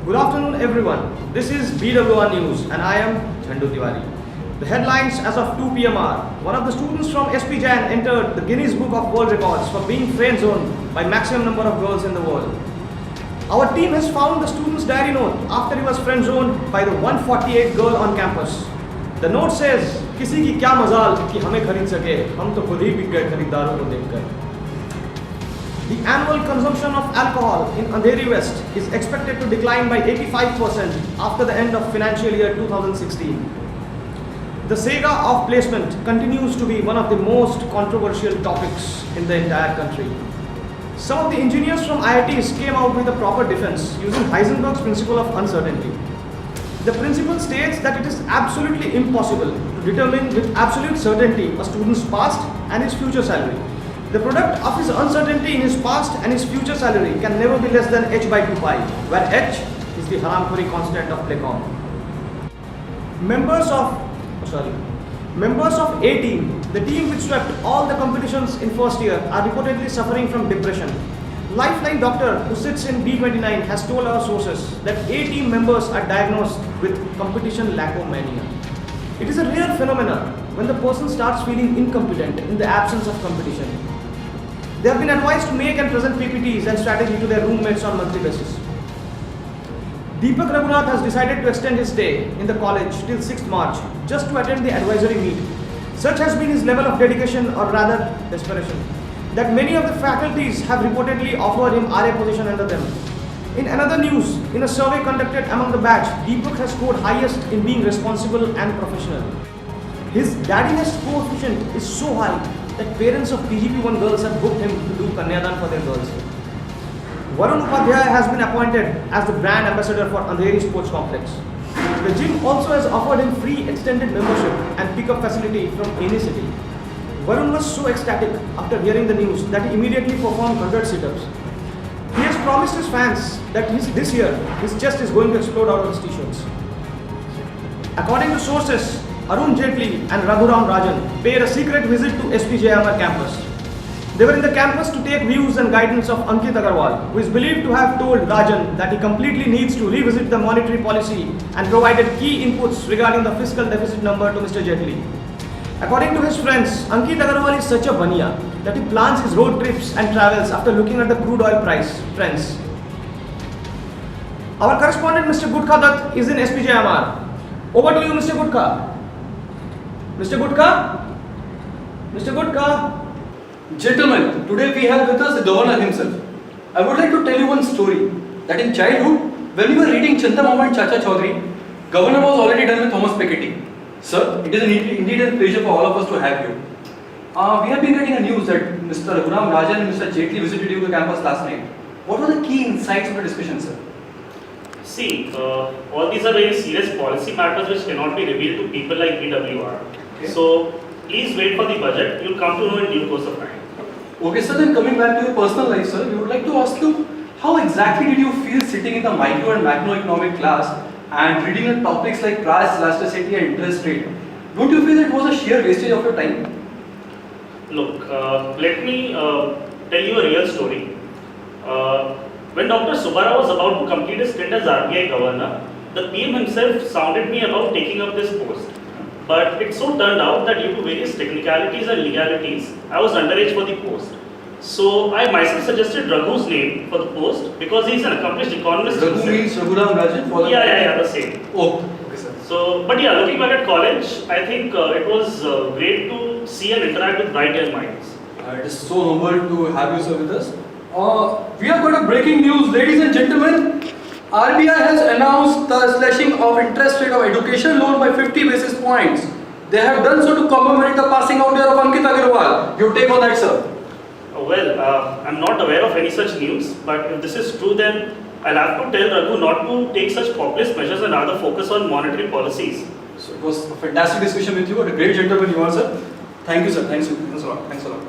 Good afternoon everyone. This is BWR News and I am Jhandu Tiwari. The headlines as of 2 p.m. are: one of the students from SP Jain entered the Guinness Book of World Records for being friend zoned by maximum number of girls in the world. Our team has found the student's diary note after he was friend zoned by the 148th girl on campus. The note says, किसी की क्या मजाल कि हमें खरीद सके, हम तो खुद ही बिक गए खरीदारों को देखकर. The annual consumption of alcohol in Andheri West is expected to decline by 85% after the end of financial year 2016. The saga of placement continues to be one of the most controversial topics in the entire country. Some of the engineers from IITs came out with a proper defense using Heisenberg's principle of uncertainty. The principle states that it is absolutely impossible to determine with absolute certainty a student's past and his future salary. The product of his uncertainty in his past and his future salary can never be less than h by 2 pi, where h is the Haramkhori constant of Plecom. Members of A team, the team which swept all the competitions in first year, are reportedly suffering from depression. Lifeline doctor who sits in B29 has told our sources that A team members are diagnosed with competition lacomania. It is a rare phenomenon when the person starts feeling incompetent in the absence of competition. They have been advised to make and present PPTs and strategy to their roommates on monthly basis. Deepak Raghunath has decided to extend his stay in the college till 6th March just to attend the advisory meet. Such has been his level of dedication, or rather desperation, that many of the faculties have reportedly offered him RA position under them. In another news, in a survey conducted among the batch, Deepak has scored highest in being responsible and professional. His daddiness coefficient is so high that parents of PGP1 girls have booked him to do Kanyadan for their girls. Varun Upadhyay has been appointed as the brand ambassador for Andheri Sports Complex. The gym also has offered him free extended membership and pickup facility from any city. Varun was so ecstatic after hearing the news that he immediately performed 100 sit-ups. He has promised his fans that this year his chest is going to explode out of his t-shirts. According to sources, Arun Jaitley and Raghuram Rajan paid a secret visit to SPJIMR campus. They were in the campus to take views and guidance of Ankit Agarwal, who is believed to have told Rajan that he completely needs to revisit the monetary policy and provided key inputs regarding the fiscal deficit number to Mr. Jaitley. According to his friends, Ankit Agarwal is such a bania that he plans his road trips and travels after looking at the crude oil price. Friends. Our correspondent Mr. Gutka Dutt is in SPJIMR. Over to you, Mr. Gutka. Mr. Gutka? Mr. Gutka? Gentlemen, today we have with us the governor himself. I would like to tell you one story that in childhood, when we were reading Chanda Mama and Chacha Chaudhary, governor was already done with Thomas Piketty. Sir, it is indeed a pleasure for all of us to have you. We have been getting a news that Mr. Raghuram Rajan and Mr. Jaitley visited you the campus last night. What were the key insights of the discussion, sir? See, all these are very serious policy matters which cannot be revealed to people like BWR. Okay. So, please wait for the budget. You'll come to know in due course of time. Okay, sir, then coming back to your personal life, sir, we would like to ask you, how exactly did you feel sitting in the micro and macroeconomic class and reading the topics like price elasticity and interest rate? Don't you feel it was a sheer wastage of your time? Look, let me tell you a real story. When Dr. Subbarao was about to complete his stint as RBI governor, the PM himself sounded me about taking up this post. But it so turned out that due to various technicalities and legalities, I was underage for the post. So I myself suggested Raghu's name for the post because he is an accomplished economist. Raghu means Raghuram Rajan? Yeah, the same. Oh, okay, sir. So, but yeah, looking back at college, I think it was great to see and interact with bright young minds. It is so humble to have you, sir, with us. We have got a breaking news, ladies and gentlemen. RBI has announced the slashing of interest rate of education loan by 50 basis points. They have done so to commemorate the passing out year of Ankit Agarwal. Your take on that, sir? Well, I'm not aware of any such news, but if this is true, then I'll have to tell Raghu not to take such populist measures and rather focus on monetary policies. So it was a fantastic discussion with you. What a great gentleman you are, sir. Thank you, sir. Thanks a lot. Thanks a lot.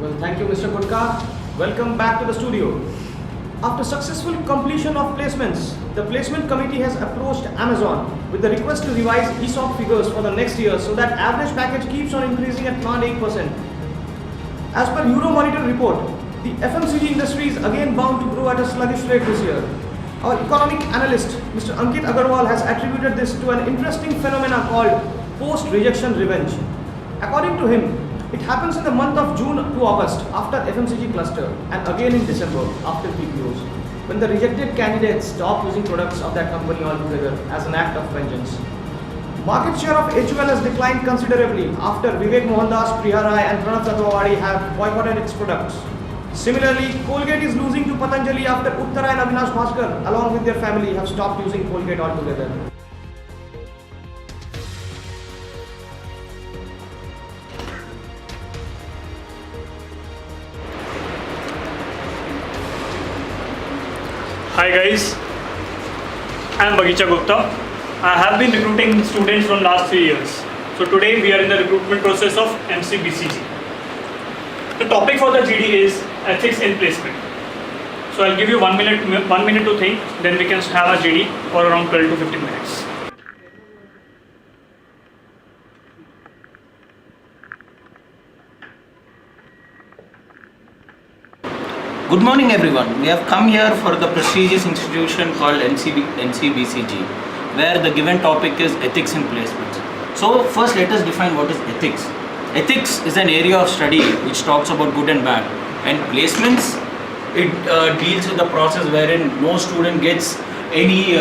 Well, thank you, Mr. Gutka. Welcome back to the studio. After successful completion of placements, the placement committee has approached Amazon with the request to revise ESOP figures for the next year so that average package keeps on increasing at around 8%. As per Euromonitor report, the FMCG industry is again bound to grow at a sluggish rate this year. Our economic analyst, Mr. Ankit Agarwal, has attributed this to an interesting phenomena called post-rejection revenge. According to him, it happens in the month of June to August after FMCG cluster and again in December after PPOs, when the rejected candidates stop using products of that company altogether as an act of vengeance. Market share of HUL has declined considerably after Vivek Mohandas, Priya Rai and Pranav Tatwawadi have boycotted its products. Similarly, Colgate is losing to Patanjali after Uttara and Avinash Bhaskar along with their family have stopped using Colgate altogether. Hi guys, I am Bagicha Gupta. I have been recruiting students from last 3 years. So today we are in the recruitment process of MCBCG. The topic for the GD is ethics in placement. So I'll give you 1 minute to think, then we can have a GD for around 12 to 15 minutes. Good morning everyone. We have come here for the prestigious institution called NCBCG, where the given topic is ethics in placements. So first let us define what is ethics. Ethics is an area of study which talks about good and bad, and placements, it deals with the process wherein no student gets any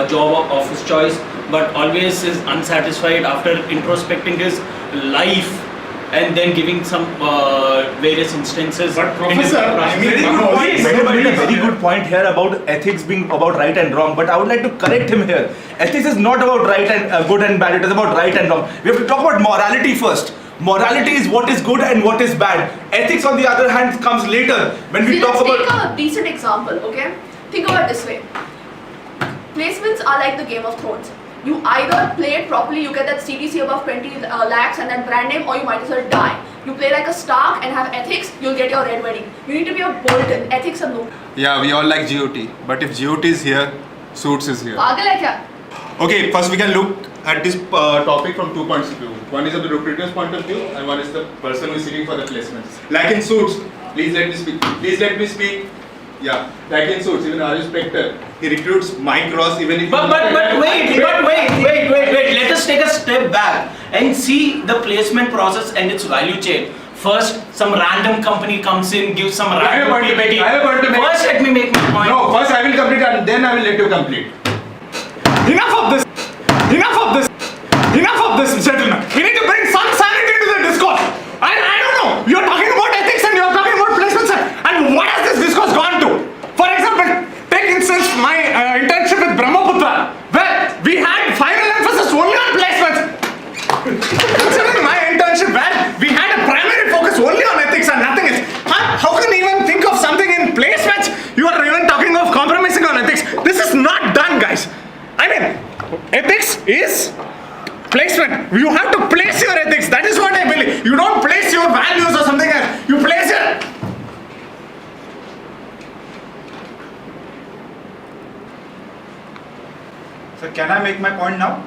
job of his choice but always is unsatisfied after introspecting his life and then giving some various instances. But Professor, I mean, made a very good point here about ethics being about right and wrong. But I would like to correct him here. Ethics is not about right and good and bad. It is about right and wrong. We have to talk about morality first. Morality is what is good and what is bad. Ethics, on the other hand, comes later when we talk about. Let's take a decent example, okay? Think about it this way. Placements are like the Game of Thrones. You either play it properly, you get that CTC above 20 lakhs and that brand name, or you might as well die. You play like a Stark and have ethics, you'll get your Red Wedding. You need to be a Bolton, ethics are no. Yeah, we all like GOT, but if GOT is here, Suits is here. Pagal hai kya? Okay, first we can look at this topic from 2 points of view. One is of the recruiter's point of view, and one is the person who is seeking for the placements. Like in Suits, please let me speak. Please let me speak. Yeah, like in Suits, even Rajesh Spector, he recruits Mike Ross even if. But wait. Let us take a step back and see the placement process and its value chain. First, some random company comes in, gives some I have a point to make. PPT. I have a point to make. First, let me make my point. No, first I will complete and then I will let you complete. Enough of this! Enough of this! Enough of this, gentlemen! We need to bring some sanity into the discourse! I don't know! You're talking about ethics and you're talking about placements and what has this discourse gone to? For example, take instance my internship with Brahmaputra, where we had final emphasis only on placements. Considering my internship where we had a primary focus only on ethics and nothing else. How can you even think of something in placements? You are even talking of compromising on ethics. This is not done, guys. I mean, ethics is placement. You have to place your ethics. That is what I believe. You don't place your values or something else. You place your. So can I make my point now?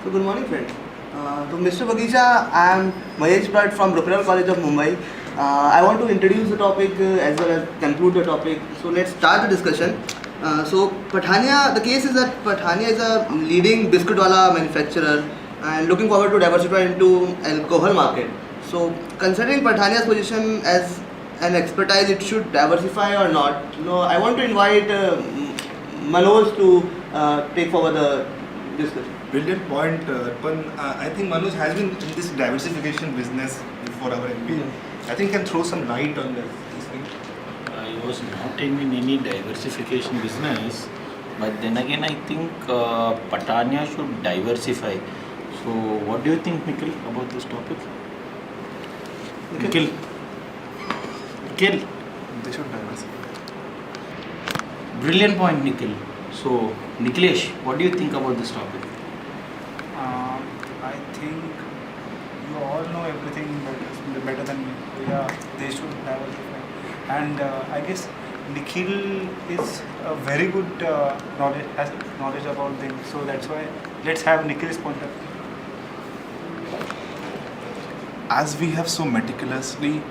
So good morning friends. To Mr. Bagicha, I am Mahesh Bhatt from Brooklyn College of Mumbai. I want to introduce the topic as well as conclude the topic. So let's start the discussion. So Pathania, the case is that Pathania is a leading biscuit wala manufacturer and looking forward to diversify into alcohol market. So considering Pathania's position as an expertise, it should diversify or not. No, I want to invite Manoj to take forward the discussion. Brilliant point, Arpan. I think Manoj has been in this diversification business before our MBA. I think he can throw some light on this thing. I was not in any diversification business, but then again I think Pathania should diversify. So what do you think, Nikhil, about this topic? Nikhil. They should diversify. Brilliant point, Nikhil. So Nikhilesh, what do you think about this topic? I think you all know everything better than me. Yeah, they should diversify. And I guess Nikhil is a very good has knowledge about them, so that's why let's have Nikhil's point of view. As we have so meticulously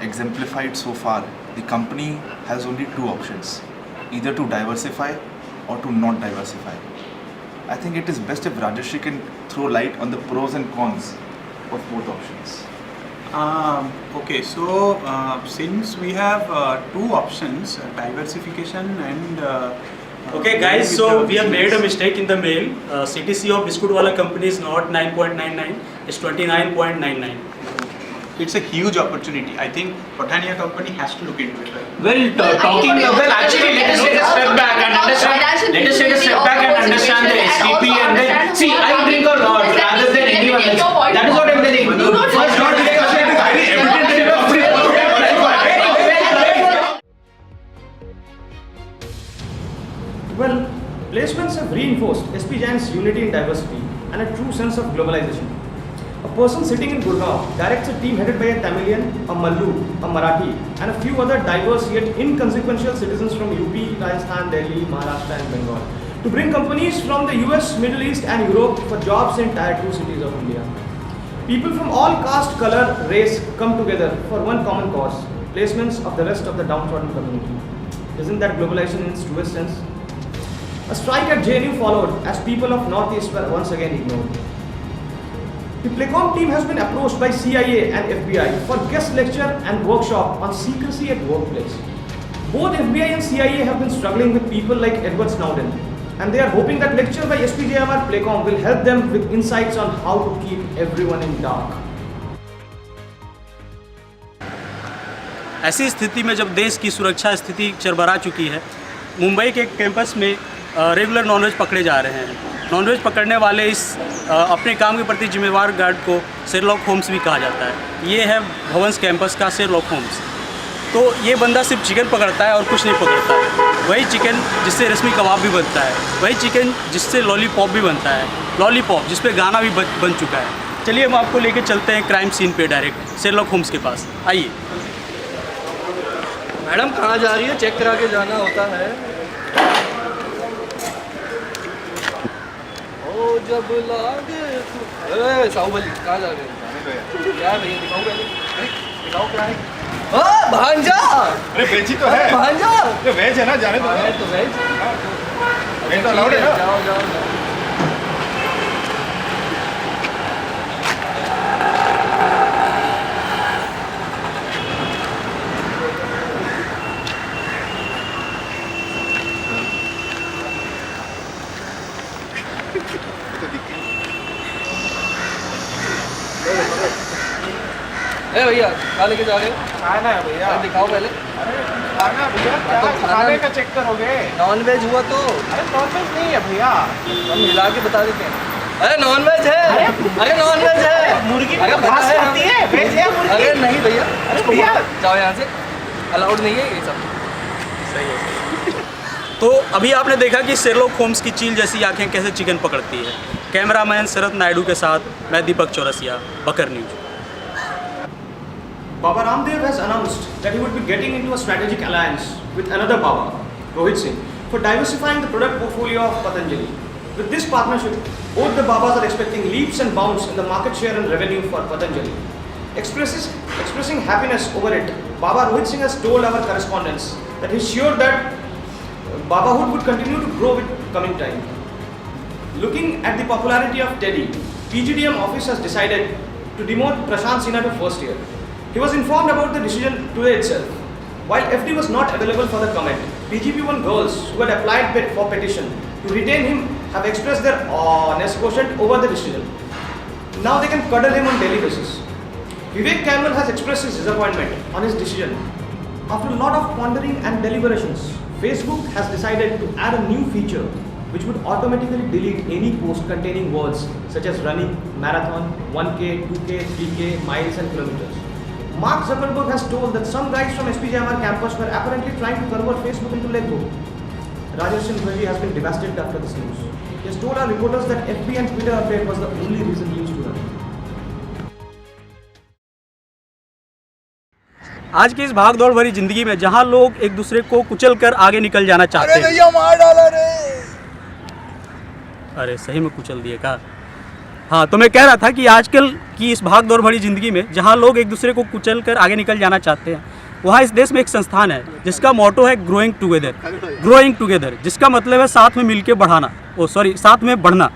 exemplified so far, the company has only two options, either to diversify or to not diversify. I think it is best if Rajeshri can throw light on the pros and cons of both options. Okay, so since we have two options, diversification and Okay guys, so we have made a mistake in the mail. CTC of Biscuit Wala company is not 9.99, it's 29.99. it's a huge opportunity. I think Patania company has to look into it. Well, talking, well, actually, let us take a step back and understand. Let us take a step back and understand the SDP and then see. I drink a lot rather than anyone else. That is what I'm telling you. First, not take a step back. Well, placements have reinforced SP Jain's unity in diversity and a true sense of globalization. A person sitting in Gurgaon directs a team headed by a Tamilian, a Mallu, a Marathi, and a few other diverse yet inconsequential citizens from UP, Rajasthan, Delhi, Maharashtra, and Bengal to bring companies from the US, Middle East, and Europe for jobs in Tier 2 cities of India. People from all caste, color, race come together for one common cause: placements of the rest of the downtrodden community. Isn't that globalization in its truest sense? A strike at JNU followed as people of Northeast were once again ignored. The Playcom team has been approached by CIA and FBI for guest lecture and workshop on secrecy at workplace. Both FBI and CIA have been struggling with people like Edward Snowden, and they are hoping that lecture by SPJIMR Playcom will help them with insights on how to keep everyone in dark. ऐसी स्थिति में जब देश की सुरक्षा स्थिति चरमरा चुकी है, मुंबई के एक कैंपस में रेगुलर नॉनवेज पकड़े जा रहे हैं। नॉनवेज पकड़ने वाले इस अपने काम के प्रति जिम्मेवार गार्ड को शेरलॉक होम्स भी कहा जाता है। ये है भवंस कैंपस का शेरलॉक होम्स। तो ये बंदा सिर्फ चिकन पकड़ता है और कुछ नहीं पकड़ता है। वही चिकन जिससे रश्मि कबाब भी बनता है, वही चिकन जिससे लॉलीपॉप भी बनता है, लॉलीपॉप जिस पे गाना भी बन चुका है। चलिए हम आपको लेके चलते हैं क्राइम सीन पे डायरेक्ट शेरलॉक होम्स के पास। आइए। मैडम कहाँ जा रही है? चेक करा के जाना होता है। ओ जब लागे साहुबली कहाँ जा रहे हैं? क्या भैया दिखाओ पहले, दिखाओ क्या है? भांजा। अरे वेज ही तो है। भांजा। ये वेज है ना, जाने दो। है तो वेज। वेज तो अलाउड है ना? जाओ जाओ। ए भैया कहाँ लेके जा रहे हो? खाना है भैया। दिखाओ पहले। खाना भैया, क्या तो खाने का चेक करोगे? नॉन वेज हुआ तो? अरे नॉन वेज नहीं है भैया। हम मिला के बता देते हैं। अरे नॉन वेज है। अरे नॉन वेज है। मुर्गी में घास खाती है, वेज है मुर्गी। अरे नहीं भैया। अरे भैया जाओ यहाँ से, अलाउड नहीं है ये सब। सही है। तो अभी आपने देखा कि शेरलॉक होम्स की चील जैसी आंखें कैसे चिकन पकड़ती है। कैमरामैन शरद नायडू के साथ मैं दीपक चौरसिया, बकर news. Baba Ramdev has announced that he would be getting into a strategic alliance with another Baba, Rohit Singh, for diversifying the product portfolio of Patanjali. With this partnership, both the Babas are expecting leaps and bounds in the market share and revenue for Patanjali. Expressing happiness over it, Baba Rohit Singh has told our correspondents that he is sure that Babahood would continue to grow with coming time. Looking at the popularity of Teddy, PGDM office has decided to demote Prashant Sinha to first year. He was informed about the decision today itself. While FD was not available for the comment, PGP1 girls who had applied for petition to retain him have expressed their honest quotient over the decision. Now they can cuddle him on daily basis. Vivek Campbell has expressed his disappointment on his decision. After a lot of pondering and deliberations, Facebook has decided to add a new feature which would automatically delete any post containing words such as running, marathon, 1K, 2K, 3K, miles and kilometers. Mark Zuckerberg has told that some guys from SPJIMR campus were apparently trying to convert Facebook into Lego. Rajesh Mukherjee has been devastated after this news. He has told our reporters that FB and Twitter update was the only reason he used to run. आज की इस भाग दौड़ भरी जिंदगी में जहां लोग एक दूसरे को कुचल कर आगे निकल जाना चाहते हैं। भैया मार डाला रे। अरे सही में कुचल दिए का। हाँ, तो मैं कह रहा था कि आजकल की इस भाग दौड़ भरी जिंदगी में जहां लोग एक दूसरे को कुचल कर आगे निकल जाना चाहते हैं, वहाँ इस देश में एक संस्थान है जिसका मोटो है ग्रोइंग टुगेदर, जिसका मतलब है साथ में मिलकर बढ़ाना, साथ में बढ़ना।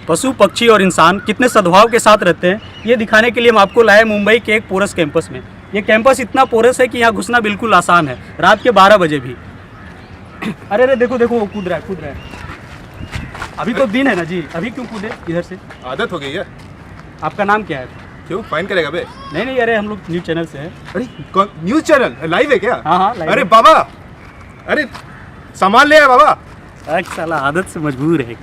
पशु, पक्षी और इंसान कितने सद्भाव के साथ रहते हैं, ये दिखाने के लिए हम आपको लाए मुंबई के एक पोरस कैंपस में। ये कैंपस इतना पोरस है कि यहाँ घुसना बिल्कुल आसान है, रात के 12 बजे भी। अरे देखो वो कूद रहा है। अभी तो दिन है ना जी, अभी क्यों कूदे इधर से? आदत हो गई है। आपका नाम क्या है? क्यों फाइन करेगा बे? नहीं, अरे हम लोग न्यूज़ चैनल से हैं। अरे कौन न्यूज़ चैनल लाइव है क्या? हाँ लाइव। अरे बाबा, अरे सामान ले आया बाबा। साला आदत से मजबूर है।